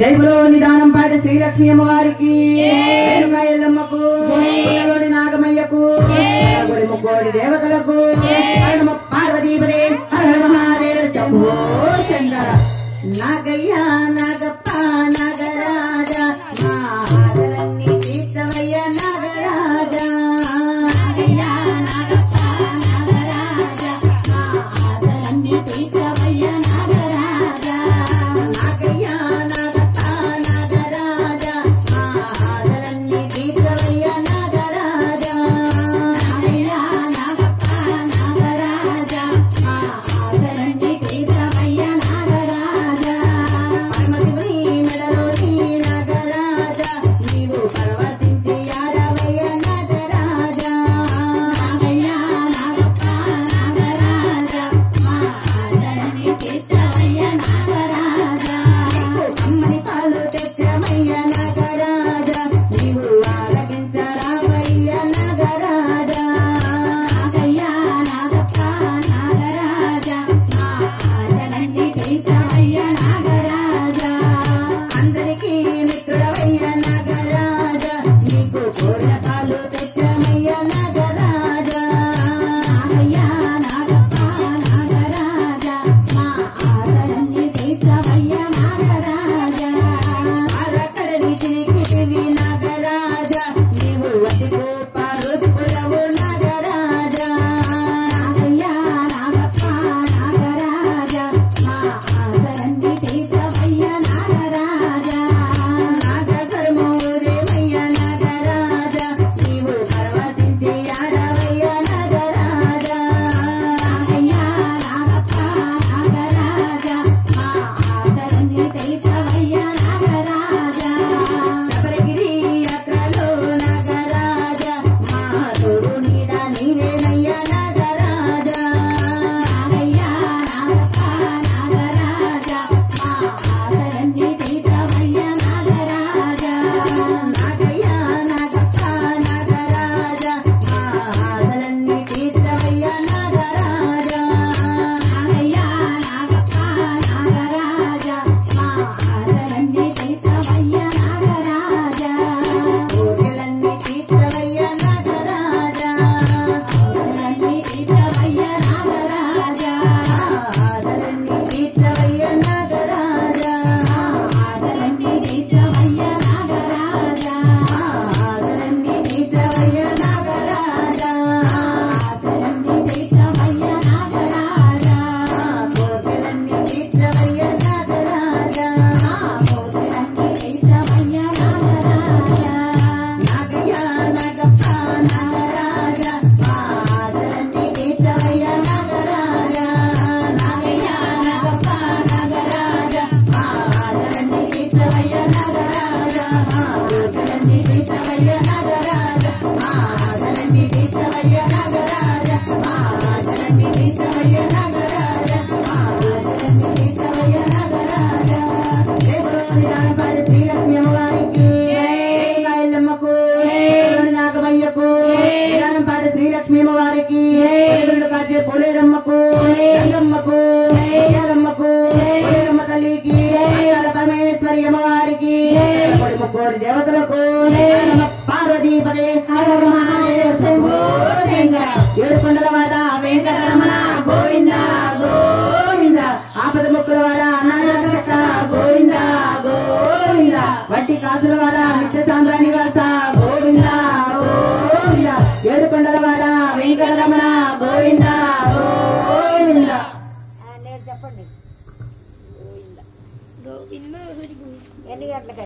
జై బలో నిదానం పాట శ్రీలక్ష్మి అమ్మవారికి ఎల్లమ్మకు నాగమయ్యకు ముక్కోడి దేవతలకు పార్వతీపదే హర మహాదేవ శంభో శంకర నాగయ్య నాగప్ప నాగరాజ నాగలన్నీ తీర్థమయ్య నాగరాజ నాగయ్య నాగప్ప నాగరాజ నాగలన్నీ తీర్థమయ్య నాగరాజ నాగయ్య నాగప్ప నాగరాజ నాగలన్నీ తీర్థమయ్య నాగరాజ నాగయ్య నాగప్ప నాగరాజ నాగలన్నీ తీర్థమయ్య నాగరాజ పరమశివుని మెడలోని నాగరాజ నీవు పరవశించి ఆడవయ్య నాగరాజ నాగయ్య నాగప్ప నాగరాజ నాగలన్నీ తీర్థమయ్య నాగరాజ అమ్మని పాలు తెచ్చమయ్య నాగరాజ నీవు ఆలకించరామయ్య నాగరాజ నాగయ్య నాగప్ప నాగరాజ నాగలన్నీ తీర్థమయ్య నాగరాజ అందరికీ మిత్రుడవయ్య నాగరాజ నీకు కోరిన పాలు తెచ్చమయ్య నాగరాజ నాగయ్య నాగప్ప నాగరాజ నాగలన్నీ తీర్థమయ్య నాగరాజ అరకడలి చిలికిటివి నాగరాజ నీవు అతి గొప్ప రుద్పురవు నాగరాజ నాగయ్య నాగప్ప నాగరాజ నాగలన్నీ తీర్థమయ్య నాగరాజ నాగధర్మోదేవయ్య నాగరాజ నీవు పర్వతించి ఆడవయ్య నాగరాజ నాగయ్య నాగప్ప నాగరాజ నాగలన్నీ తీర్థమయ్య నాగరాజ శబరిగిరి యాత్రలో నాగరాజ మా తోడు నీడ నీవేనయ్య నాగరాజ నాగయ్య నాగప్ప నాగరాజ నాగలన్నీ తీర్థమయ్య నాగరాజ నాగయ్య నాగప్ప నాగరాజ నాగలన్నీ తీర్థమయ్య నాగరాజ నాగయ్య నాగప్ప నాగరాజ నాగలన్నీ తీర్థమయ్య నాగరాజ కోరికలన్నీ తీర్థమయ్య నాగరాజ కోరికలన్నీ తీర్థమయ్య నాగరాజ ఆదలన్నీ తీర్థమయ్య నాగరాజ ఆదలన్నీ తీర్థమయ్య నాగరాజ ఆదలన్నీ తీర్థమయ్య నాగరాజ ఆదలన్నీ తీర్థమయ్య నాగరాజ కోరికలన్నీ తీర్థమయ్య నాగరాజ కోరికలన్నీ తీర్థమయ్య నాగరాజ నాగయ్య నాగప్ప నాగరాజ ఆదలన్నీ తీర్థమయ్య నాగరాజ నాగయ్య నాగప్ప నాగరాజ ఆదలన్నీ తీర్థమయ్య నాగరాజ కోరికలన్నీ తీర్థమయ్య నాగరాజ ఆదలన్నీ తీర్థమయ్య నాగరాజ ఆదలన్నీ తీర్థమయ్య నాగరాజ ఆదలన్నీ తీర్థమయ్య నాగరాజ జై బలో నిదానం పాట శ్రీలక్ష్మి అమ్మవారికి ఎల్లమ్మకు నాగమయ్యకు నిదానం పాట శ్రీలక్ష్మి అమ్మవారికి కాచే పోలేరమ్మకు రంగమ్మకు ఏలమ్మకు పోలేరమ్మ తల్లికి పరమేశ్వరి అమ్మవారికి ముక్కోడి దేవతలకు పార్వతీపదే హర మహాదేవ శంభో శంకర ఏడుకొండల వాడ వెంకటరమణ గోవింద గోవింద ఆపద ముక్కుల వాడ నారాయణ గోవింద గోవింద వట్టి కాసుల వాడ నిత్య సాంబ్రా నివాస గోవింద గోవింద ఏడుకొండల వాడ వెంకటరమణ గోవింద గోవింద చెప్పండి ఎన్ని గంటలకి